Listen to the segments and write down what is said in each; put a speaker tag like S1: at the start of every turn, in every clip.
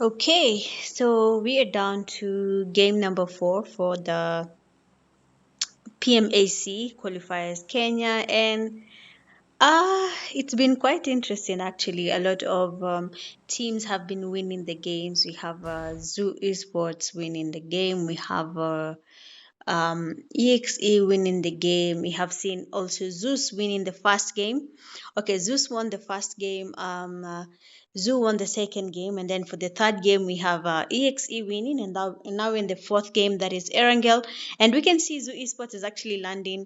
S1: Okay, so we are down to game number 4 for the PMAC qualifiers Kenya, and it's been quite interesting actually. A lot of teams have been winning the games. We have Zoo Esports winning the game. We have EXE winning the game. We have seen also Zeus winning the first game. Okay, Zeus won the first game. Zoo won the second game, and then for the third game we have EXE winning, and now in the fourth game that is Erangel, and we can see Zoo Esports is actually landing,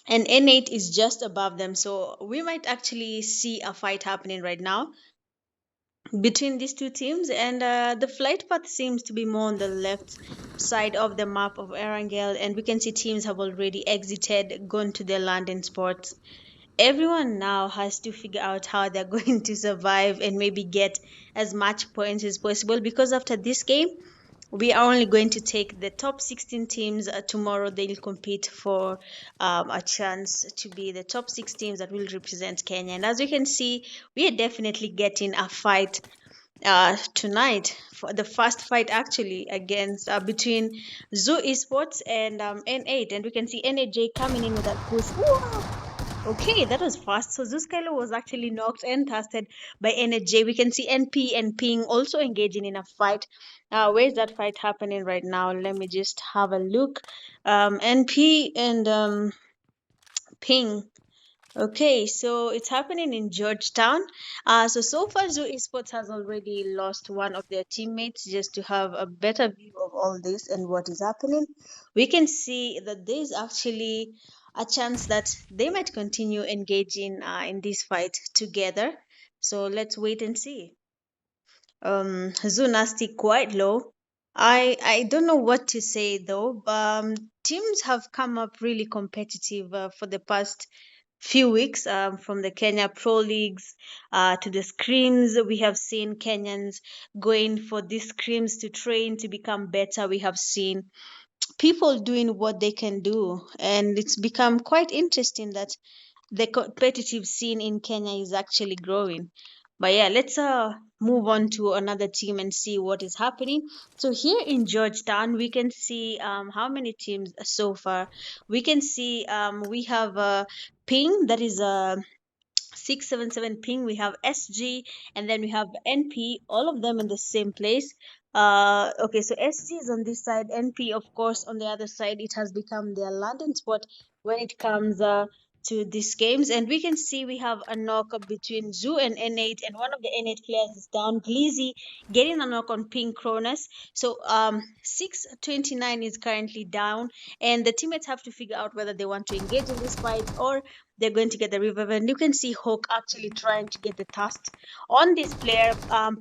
S1: and N8 is just above them. So we might actually see a fight happening right now between these two teams, and the flight path seems to be more on the left side of the map of Erangel, and we can see teams have already exited, gone to their landing spots. Everyone now has to figure out how they're going to survive and maybe get as much points as possible, because after this game we are only going to take the top 16 teams. Tomorrow they'll compete for a chance to be the top 6 teams that will represent Kenya, and as you can see, we are definitely getting a fight tonight, for the first fight actually against between Zoo Esports and N8, and we can see NAJ coming in with that push. Okay, that was fast. So Zuzkalo was actually knocked and tested by NJ. We can see NP and Ping also engaging in a fight. Where's that fight happening right now? Let me just have a look. NP and Ping. Okay, so it's happening in Georgetown. So far, Zoo Esports has already lost one of their teammates. Just to have a better view of all this and what is happening, we can see that there is actually a chance that they might continue engaging in this fight together. So let's wait and see. Zoo Nasty quite low. I don't know what to say though. Teams have come up really competitive for the past few weeks, from the Kenya Pro Leagues to the scrims. We have seen Kenyans going for these scrims to train to become better. We have seen people doing what they can do, and it's become quite interesting that the competitive scene in Kenya is actually growing. But yeah, let's move on to another team and see what is happening. So here in Georgetown, we can see how many teams so far. We can see we have Ping, that is 677 ping. We have SG, and then we have NP, all of them in the same place. Okay, so SG is on this side, NP, of course, on the other side. It has become their landing spot when it comes to these games. And we can see we have a knock up between Zoo and N8, and one of the N8 players is down. Glizzy getting a knock on Ping Cronus. So 629 is currently down, and the teammates have to figure out whether they want to engage in this fight or they're going to get the revive. And you can see Hawk actually trying to get the thrust on this player.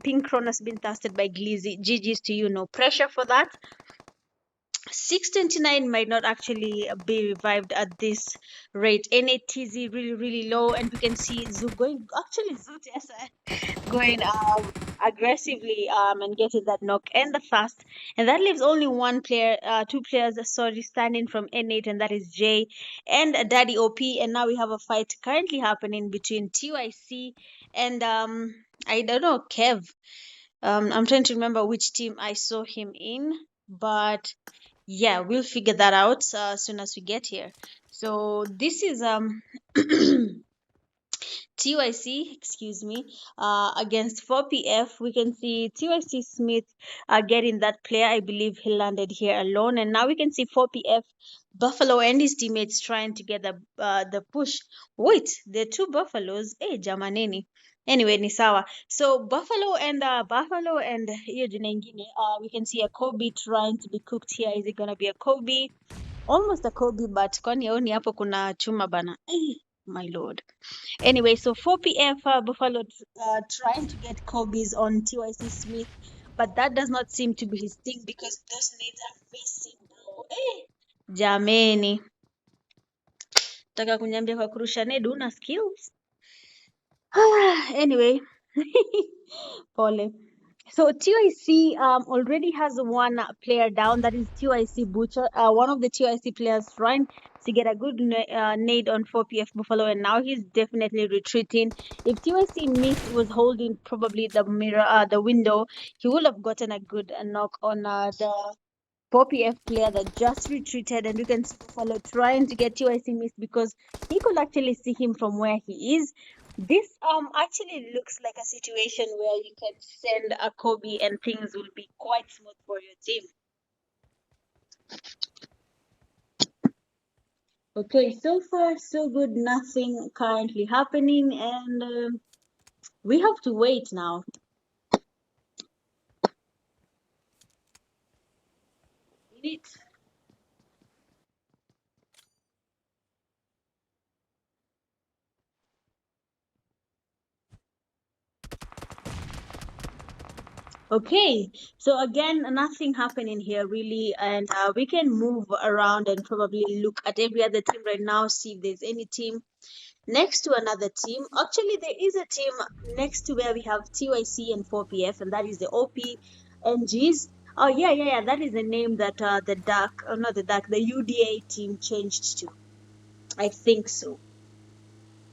S1: Pink Chrono has been tested by Glizzy. GG's to you, no pressure for that. 629 might not actually be revived at this rate. NATZ really, really low, and we can see Zoo going, actually, Zoo going aggressively and getting that knock and the fast. And that leaves only one player, two players, sorry, standing from N8, and that is Jay and Daddy OP. And now we have a fight currently happening between TYC and I don't know, Kev. I'm trying to remember which team I saw him in, but yeah, we'll figure that out as soon as we get here. So this is TYC, excuse me, against 4PF. We can see TYC Smith getting that player. I believe he landed here alone. And now we can see 4PF Buffalo and his teammates trying to get the push. Wait, there are two Buffaloes. Hey, Jamaneni. Anyway, ni sawa. So Buffalo and hiyo jina ingine, we can see a Kobe trying to be cooked here. Is it gonna be a Kobe? Almost a Kobe, but kwani yaoni hapo kuna chuma bana. My lord. Anyway, so 4 p.m. Buffalo trying to get Kobe's on TYC Smith, but that does not seem to be his thing because those nades are missing, bro. Jameni, taka kunyambia kwa kurusha nade una skills? Anyway, pole. So TIC already has one player down. That is TIC Butcher. One of the TIC players trying to get a good nade on 4PF Buffalo, and now he's definitely retreating. If TIC Myth was holding probably the mirror, the window, he would have gotten a good knock on the Poppy F player that just retreated, and you can see Buffalo trying to get UIC missed because he could actually see him from where he is. This actually looks like a situation where you can send a Kobe and things will be quite smooth for your team. Okay, so far so good, nothing currently happening, and we have to wait now. It Okay, so again, nothing happening here really, and we can move around and probably look at every other team right now, see if there's any team next to another team. Actually, there is a team next to where we have TYC and 4PF, and that is the OPNGs. Oh, yeah, that is the name that the dark, not the dark, the UDA team changed to. I think so.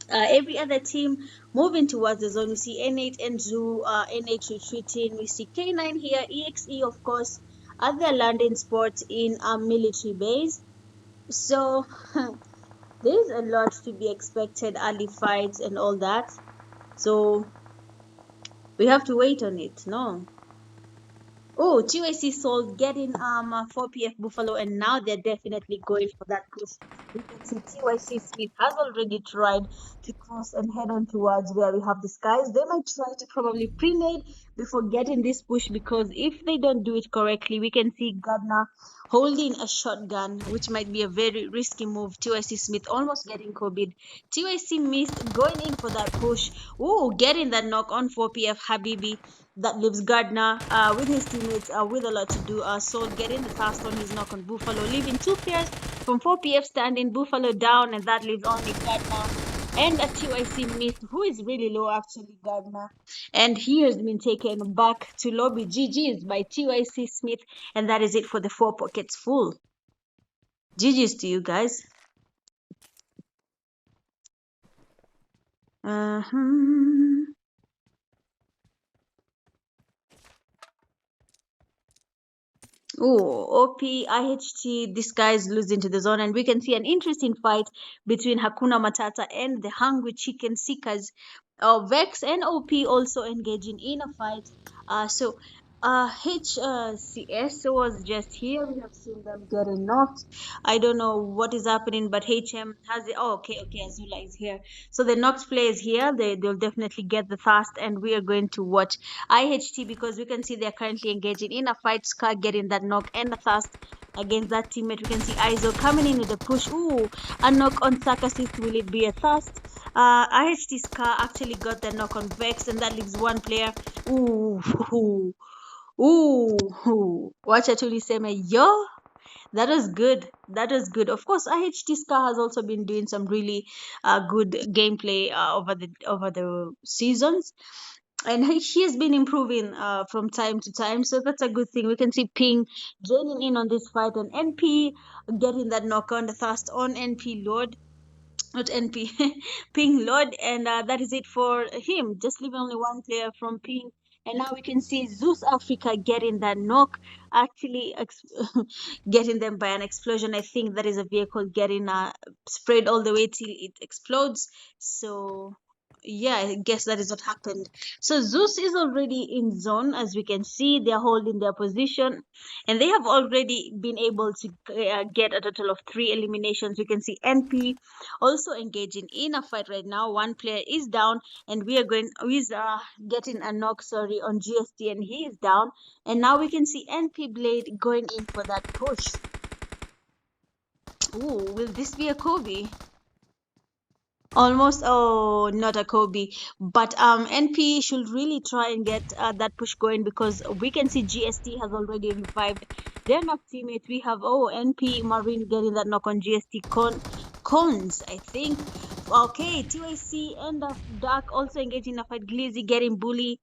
S1: Every other team moving towards the zone. We see N8 and Zoo, N8 retreating. We see K9 here, EXE, of course, other landing spots in a military base. So there's a lot to be expected, early fights and all that. So we have to wait on it, no? Oh, TUAC sold getting 4PF Buffalo, and now they're definitely going for that push. We can see TYC Smith has already tried to cross and head on towards where we have the skies. They might try to probably pre-nade before getting this push, because if they don't do it correctly, we can see Gardner holding a shotgun, which might be a very risky move. TYC Smith almost getting COVID. TYC missed going in for that push. Oh, getting that knock on 4PF Habibi that leaves Gardner with his teammates with a lot to do. Soul getting the fast on his knock on Buffalo, leaving two players from 4PF standing Buffalo down, and that leaves only Gardner and a TYC Myth, who is really low actually, Gardner. And he has been taken back to lobby. GG's by TYC Smith, and that is it for the 4 pockets full. GG's to you guys. Uh-huh. Oh, OP, IHT, this guy is losing to the zone, and we can see an interesting fight between Hakuna Matata and the Hungry Chicken Seekers. Vex and OP also engaging in a fight. HCS was just here. We have seen them getting knocked. I don't know what is happening, but HM has it. Oh, okay, Azula is here. So the knocked player is here. They'll definitely get the fast, and we are going to watch IHT because we can see they're currently engaging in a fight. Scar getting that knock and the fast against that teammate. We can see Izo coming in with a push. Ooh, a knock on Sarcasist. Will it be a fast? IHT Scar actually got the knock on Vex, and that leaves one player. Wacha tu niseme yo, that was good. That was good. Of course, IHT Scar has also been doing some really good gameplay over the seasons, and he has been improving from time to time. So that's a good thing. We can see Ping joining in on this fight, and NP getting that knock on the fast on NP Lord. Not NP, Ping Lord, and that is it for him. Just leaving only one player from Ping, and now we can see Zeus Africa getting that knock, actually getting them by an explosion. I think that is a vehicle getting sprayed all the way till it explodes. So yeah, I guess that is what happened. So Zeus is already in zone, as we can see. They're holding their position, and they have already been able to get a total of 3 eliminations. We can see NP also engaging in a fight right now. One player is down, and he's getting a knock, sorry, on GST, and he is down. And now we can see NP Blade going in for that push. Ooh, will this be a Kobe? Almost, oh, not a Kobe, but NP should really try and get that push going, because we can see GST has already revived their knock teammate. We have NP Marine getting that knock on GST Cons, I think. Okay, TYC and Dark also engaging in a fight. Glizzy getting bully.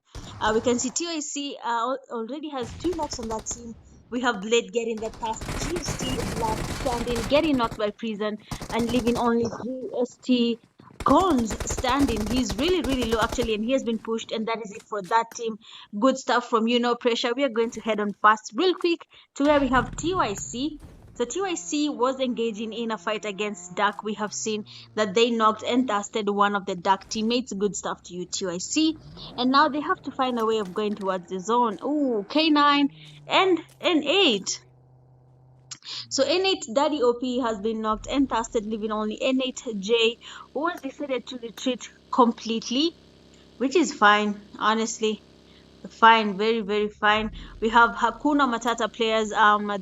S1: We can see TYC already has two knocks on that team. We have Blade getting the task. GST Black standing, getting knocked by Prison, and leaving only GST Cons standing. He's really, really low actually, and he has been pushed, and that is it for that team. Good stuff from you, no pressure. We are going to head on fast, real quick, to where we have TYC. So TYC was engaging in a fight against Dark. We have seen that they knocked and dusted one of the Dark teammates. Good stuff to you, TYC. And now they have to find a way of going towards the zone. Ooh, K9 and N8. So N8 Daddy OP has been knocked and dusted, leaving only N8J, who has decided to retreat completely, which is fine, honestly. Fine, very, very fine. We have Hakuna Matata players.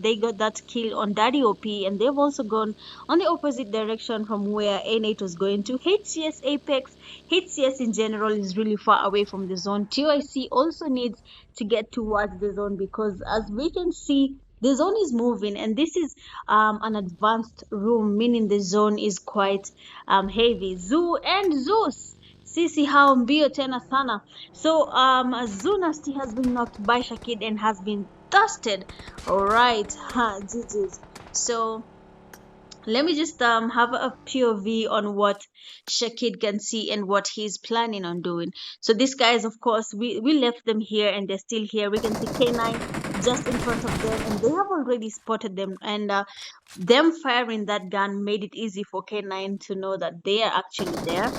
S1: They got that kill on Daddy OP, and they've also gone on the opposite direction from where N8 was going to. HCS Apex, HCS in general is really far away from the zone. TOIC also needs to get towards the zone because, as we can see, the zone is moving, and this is an advanced room, meaning the zone is quite heavy. Zoo and Zeus. Sisi hao mbio tena sana. So Zunasti has been knocked by Shakid and has been dusted. All right, GG's. So let me just have a POV on what Shakid can see and what he's planning on doing. So these guys, of course, we left them here and they're still here. We can see K9 just in front of them, and they have already spotted them. And them firing that gun made it easy for K9 to know that they are actually there.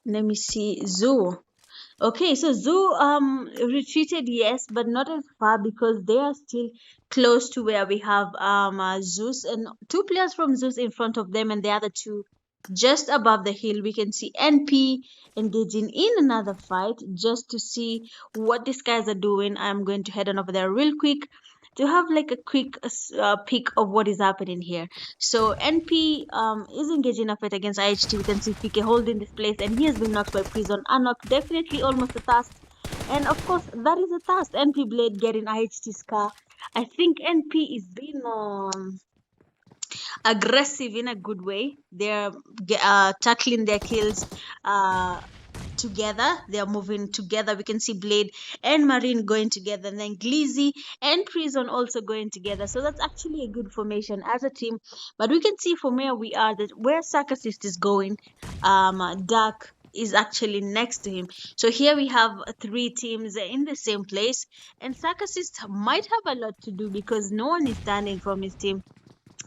S1: Let me see. Zoo. Okay, so Zoo retreated, yes, but not as far because they are still close to where we have Zeus and two players from Zeus in front of them, and the other two just above the hill. We can see NP engaging in another fight just to see what these guys are doing. I'm going to head on over there real quick to have like a quick peek of what is happening here. So NP is engaging a fight against IHT. We can see PK holding this place, and he has been knocked by Prison. Unlock definitely almost a task, and of course that is a task. NP Blade getting IHT's car. I think NP is being aggressive in a good way. They're tackling their kills. Together. They are moving together. We can see Blade and Marine going together, and then Glizzy and Prison also going together. So that's actually a good formation as a team. But we can see from where we are that where Sarkasist is going, Dark is actually next to him. So here we have three teams in the same place, and Sarkasist might have a lot to do because no one is standing from his team,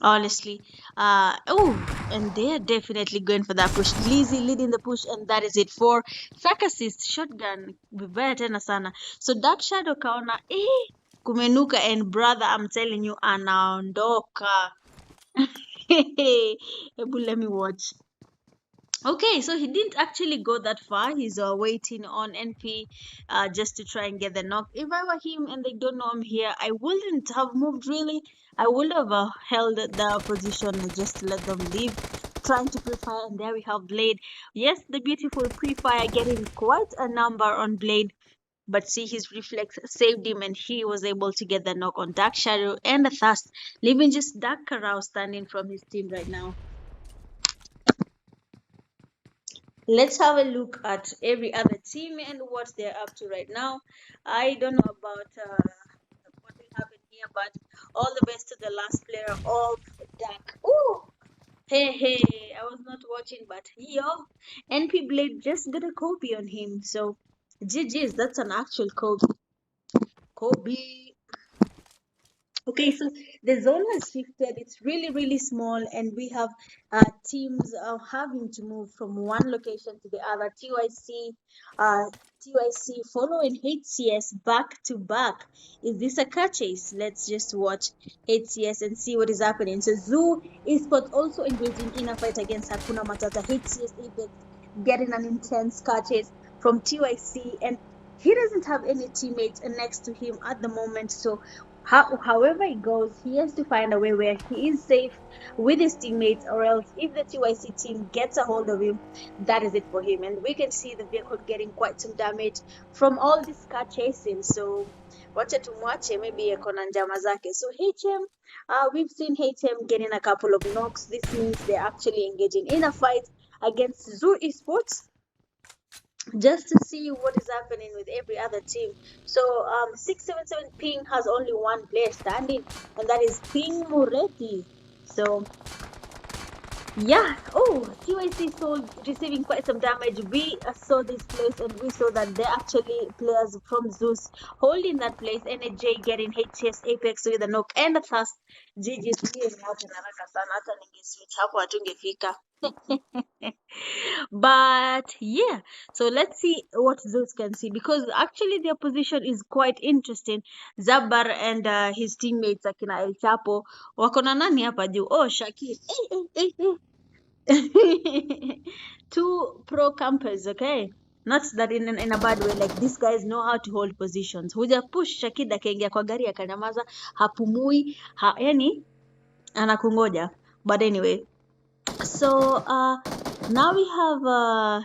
S1: honestly. Oh, and they're definitely going for that push. Lizzie leading the push, and that is it for Sarkasist shotgun. Vibaya tena sana. So Dark Shadow kaona kumenuka, and brother, I'm telling you, anaondoka. Hebu let me watch. Okay, so he didn't actually go that far. He's waiting on NP just to try and get the knock. If I were him and they don't know I'm here, I wouldn't have moved really. I would have held the position just to let them leave, trying to pre-fire. And there we have Blade. Yes, the beautiful pre-fire getting quite a number on Blade. But see, his reflex saved him, and he was able to get the knock on Dark Shadow and the Thirst, leaving just Dark Karao standing from his team right now. Let's have a look at every other team and what they're up to right now. I don't know about what will happen here, but all the best to the last player of Dark. Ooh, hey, I was not watching, but yo, NP Blade just got a Kobe on him. So, GG's, that's an actual Kobe. Kobe. Okay, so the zone has shifted. It's really, really small, and we have teams having to move from one location to the other. TYC following HCS back to back. Is this a car chase? Let's just watch HCS and see what is happening. So Zoo Esports also engaging in a fight against Hakuna Matata. HCS Apex getting an intense car chase from TYC, and he doesn't have any teammates next to him at the moment. So however it goes, he has to find a way where he is safe with his teammates, or else if the TYC team gets a hold of him, that is it for him. And we can see the vehicle getting quite some damage from all this car chasing. So wacha tumwache, maybe ako na njama zake. So HM, we've seen HM getting a couple of knocks. This means they're actually engaging in a fight against Zoo Esports, just to see what is happening with every other team. So 677 Ping has only one player standing, and that is Ping Mureti. So yeah. Oh, TYC Soul receiving quite some damage. We saw this place and we saw that they're actually players from Zeus holding that place. NJ getting HS Apex with a knock and a thrust. GG sijui watu naraka sana hata ningeswitch hapo hatungefika. But yeah, so let's see what Zeus can see, because actually their position is quite interesting. Zabar and his teammates akina El Chapo wako na nani hapa juu? Oh, Shakir. Two pro campers, okay? Not that in a bad way, like these guys know how to hold positions. Huja push Shakid akaingia kwa gari akanyamaza, hapumui, yani anakungoja. But anyway, so now we have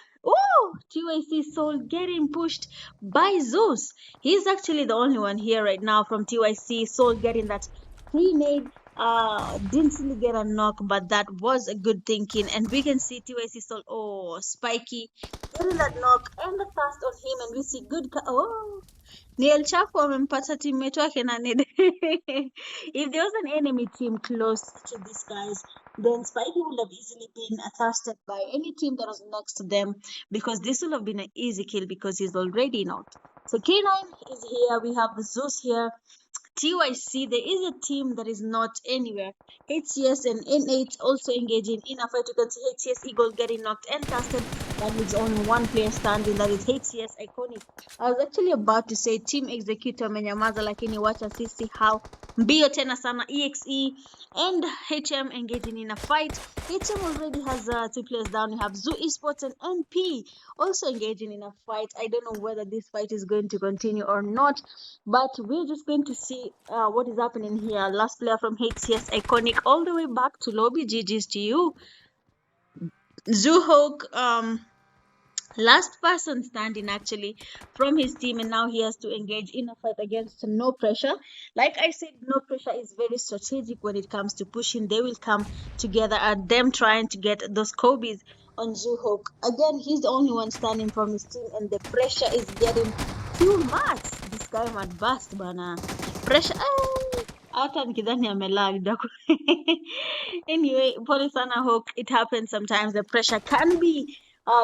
S1: TYC Soul getting pushed by Zeus. He's actually the only one here right now from TYC Soul getting that pre-made. Didn't really get a knock, but that was a good thinking. And we can see TYC Soul, oh, Spiky getting that knock and the fast on him, and we see good. Ni El Chapo amempata teammate wake na Ned. If there was an enemy team close to these guys, then Spidey would have easily been accosted by any team that was next to them, because this would have been an easy kill because he's already not. So K9 is here. We have the Zeus here. TYC, there is a team that is not anywhere. HCS and N8 also engaging in a fight. You can see HCS Eagle getting knocked and casted. That is only one player standing. That is HCS Iconic. I was actually about to say Team Executor menyamaza, lakini wacha sisi how mbio tena sana. EXE and HM engaging in a fight. HM already has 2 players down. We have Zoo Esports and NP also engaging in a fight. I don't know whether this fight is going to continue or not, but we're just going to see what is happening here. Last player from HCS Iconic all the way back to lobby. GG's to you. Zuhok, last person standing actually from his team, and now he has to engage in a fight against No Pressure. Like I said, No Pressure is very strategic when it comes to pushing. They will come together at them trying to get those Kobe's on Zuhok. Again, he's the only one standing from his team, and the pressure is getting too much. This guy might bust, bana. Pressure. Hata nikidhani amelag. Anyway, pole sana Hawk. It happens sometimes. The pressure can be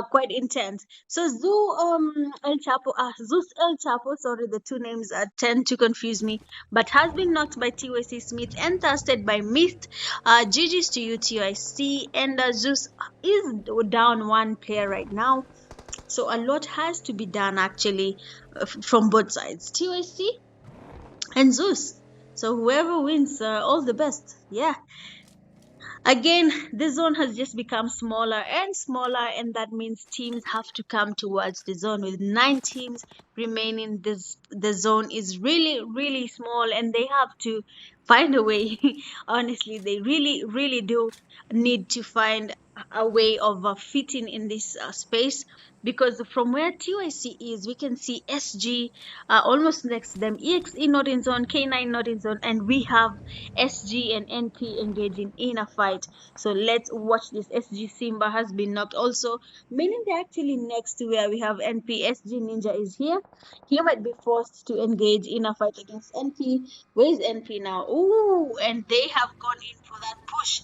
S1: quite intense. So Zeus El Chapo, sorry, the two names tend to confuse me, but has been knocked by TYC Smith and tested by Mist. GG's to you, TYC, and Zeus is down one player right now. So a lot has to be done actually from both sides, TYC and Zeus. So whoever wins, all the best. Yeah. Again, the zone has just become smaller and smaller, and that means teams have to come towards the zone. With 9 teams remaining, the zone is really, really small, and they have to find a way. Honestly, they really, really do need to find a way of fitting in this space, because from where TYC is, we can see SG almost next to them, EXE not in zone, K9 not in zone, and we have SG and NP engaging in a fight. So let's watch this. SG Simba has been knocked also, meaning they're actually next to where we have NP. SG Ninja is here. He might be forced to engage in a fight against NP. Where is NP now? Ooh, and they have gone in for that push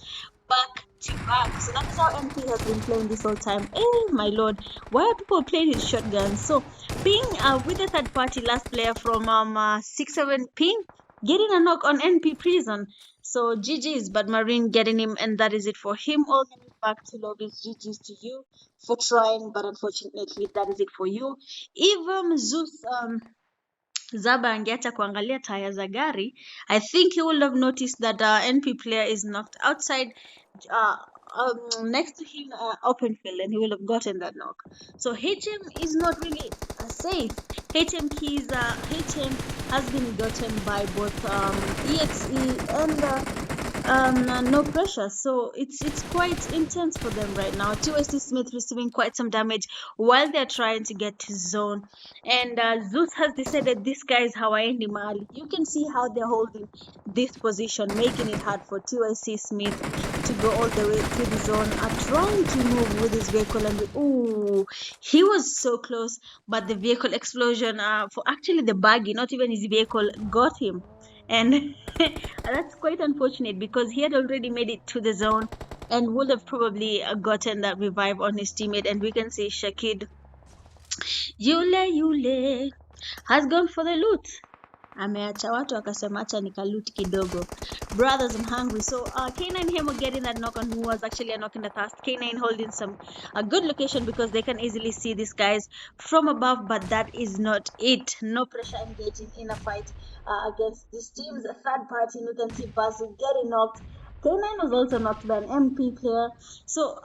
S1: back to back. So that's how NP has been playing this whole time. Oh my lord, why are people playing with shotguns? So Ping with the third party last player from 6-7 Ping getting a knock on NP Prison. So GG's, but Marine getting him, and that is it for him. All the way back to lobbies. GG's to you for trying, but unfortunately that is it for you. If Zeus Zaba angeacha kuangalia taya za gari, I think he would have noticed that NP player is knocked outside next to him open field, and he will have gotten that knock. So HM is not really safe. HM keys, HM has been gotten by both EXE and no pressure. So it's quite intense for them right now. TOSC Smith receiving quite some damage while they're trying to get to zone. And Zeus has decided this guy is how I end him early. You can see how they're holding this position, making it hard for TOSC Smith to go all the way through the zone, trying to move with his vehicle. And ooh, he was so close, but the vehicle explosion, for actually the buggy, not even his vehicle, got him. And that's quite unfortunate because he had already made it to the zone and would have probably gotten that revive on his teammate. And we can see Shakid Yule Yule has gone for the loot. Ameacha watu akasema acha nikaluti kidogo. Brothers, I'm hungry. So K9 Hemo getting that knock on who was actually a knock in the past. K9 holding some a good location because they can easily see these guys from above, but that is not it. No pressure engaging in a fight against these teams. A third party, you can see Basu getting knocked. K9 was also knocked by an MP player. So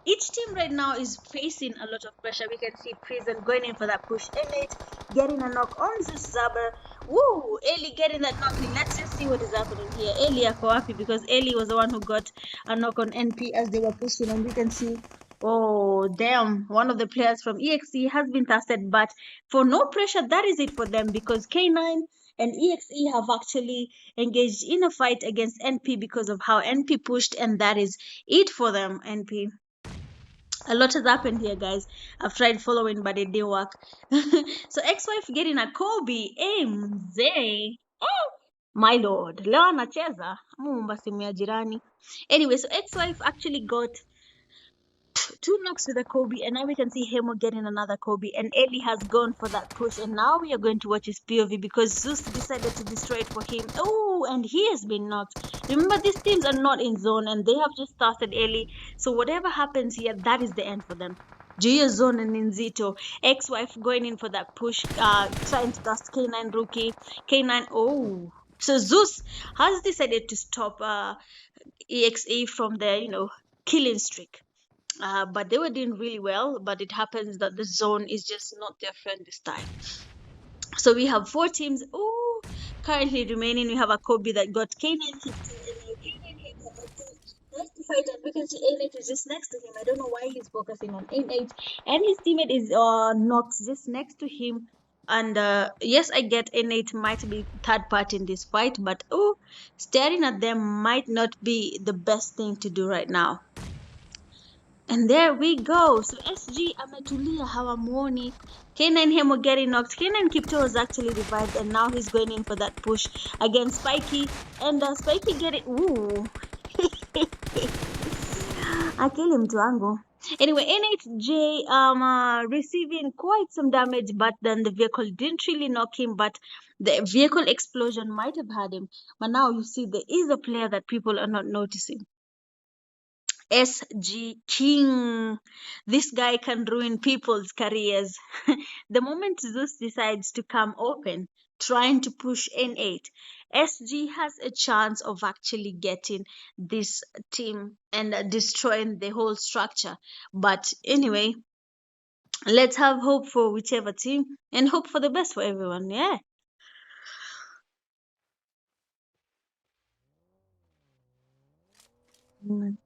S1: each team right now is facing a lot of pressure. We can see Prison going in for that push. N8 getting a knock on Zeus Zaber. Woo! Eli getting that knock. Let's just see what is happening here. Eli ako happy because Eli was the one who got a knock on NP as they were pushing, and we can see, oh damn, one of the players from EXE has been tested, but for no pressure, that is it for them because K9 and EXE have actually engaged in a fight against NP because of how NP pushed, and that is it for them. NP, a lot has happened here, guys. I've tried following, but it didn't work. So ex-wife getting a Kobe. Mzee. Oh, my lord, leo anacheza muumba simu ya jirani. Anyway, so ex-wife actually got two knocks with a Kobe, and now we can see Hemo getting another Kobe, and Eli has gone for that push, and now we are going to watch his POV because Zeus decided to destroy it for him. Oh, and he has been knocked. Remember, these teams are not in zone, and they have just started Eli, so whatever happens here, that is the end for them. Jia Zone and Ninzito, ex-wife going in for that push, trying to dust K9 rookie. K9, oh. So Zeus has decided to stop EXA from their, killing streak. But they were doing really well, but it happens that the zone is just not their friend this time. So we have 4 teams. Oh, currently remaining, we have a Kobe that got K9 hit and K9 hit has to fight, and we can see A8 is just next to him. I don't know why he's focusing on A8, and his teammate is not just next to him. And yes, I get N8 might be third party in this fight, but oh, staring at them might not be the best thing to do right now. And there we go. So SG ametulia hawamuoni. K9 Hemo getting knocked. K9 Kipto was actually revived, and now he's going in for that push against Spiky. And Spiky get it. Ooh. Akili mtu wangu. Anyway, N8J receiving quite some damage, but then the vehicle didn't really knock him, but the vehicle explosion might have had him. But now you see there is a player that people are not noticing. SG King. This guy can ruin people's careers. The moment Zeus decides to come open, trying to push N8, SG has a chance of actually getting this team and destroying the whole structure. But anyway, let's have hope for whichever team and hope for the best for everyone. Yeah.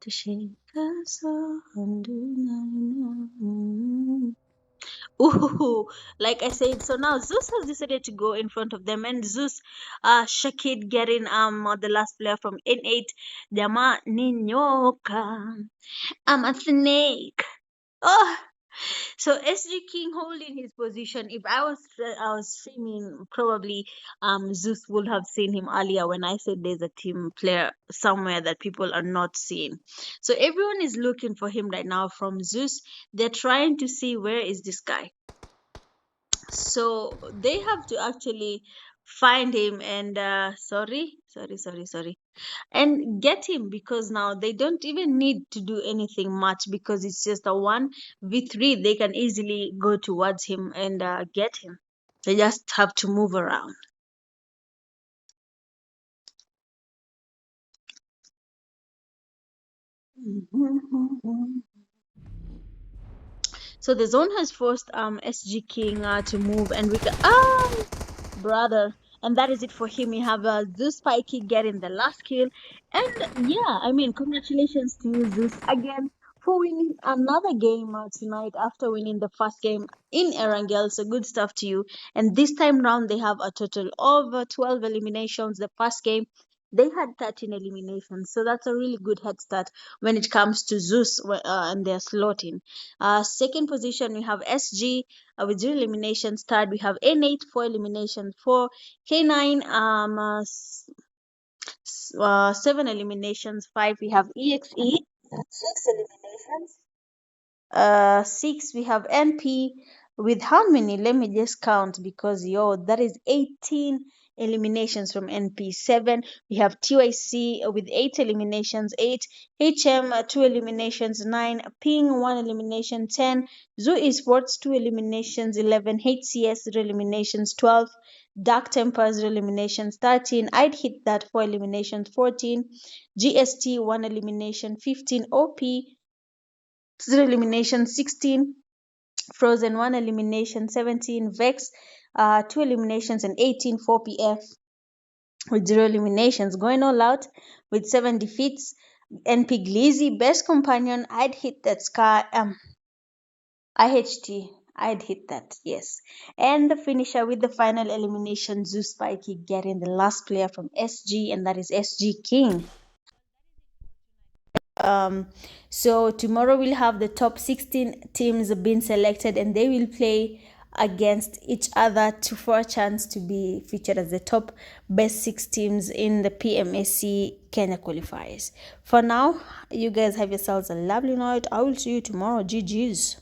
S1: To shake us all. Ooh, like I said, so now Zeus has decided to go in front of them, and Zeus, Shakid getting the last player from N8. Jama ni nyoka. I'm a snake. Oh, so SG King holding his position. If I was streaming, probably Zeus would have seen him earlier when I said there's a team player somewhere that people are not seeing. So everyone is looking for him right now from Zeus. They're trying to see where is this guy. So they have to actually find him and sorry, and get him, because now they don't even need to do anything much because it's just a 1v3. They can easily go towards him and get him. They just have to move around. So the zone has forced SG King to move, and we can brother, And that is it for him. We have Zeus Spikey getting the last kill. And yeah, I mean, congratulations to you, Zeus, again for winning another game tonight after winning the first game in Erangel. So good stuff to you. And this time round, they have a total of 12 eliminations. The first game, they had 13 eliminations. So that's a really good head start when it comes to Zeus and their slotting. Second position, we have SG with 0 eliminations. Third, we have N8, 4 eliminations. Four, K9, 7 eliminations. Five, we have EXE, 6 eliminations. Six, we have NP with how many? Let me just count because that is 18 eliminations from NP. Seven, we have TYC with 8 eliminations. Eight, HM 2 eliminations. Nine, Ping 1 elimination. 10, Zoo Esports 2 eliminations. 11, HCS 0 eliminations. 12, Dark Temper 0 eliminations. 13, I'd hit that 4 eliminations. 14, GST 1 elimination. 15, OP 0 elimination. 16, Frozen 1 elimination. 17, Vex 2 eliminations. And 18, 4PF with 0 eliminations. Going all out with 7 defeats. NP Glizzy, best companion. I'd hit that scar. IHT. I'd hit that, yes. And the finisher with the final elimination, Zeus Spikey getting the last player from SG, and that is SG King. Um, so tomorrow we'll have the top 16 teams being selected, and they will play against each other for a chance to be featured as the top best 6 teams in the PMSC Kenya qualifiers. For now, you guys have yourselves a lovely night. I will see you tomorrow. GG's.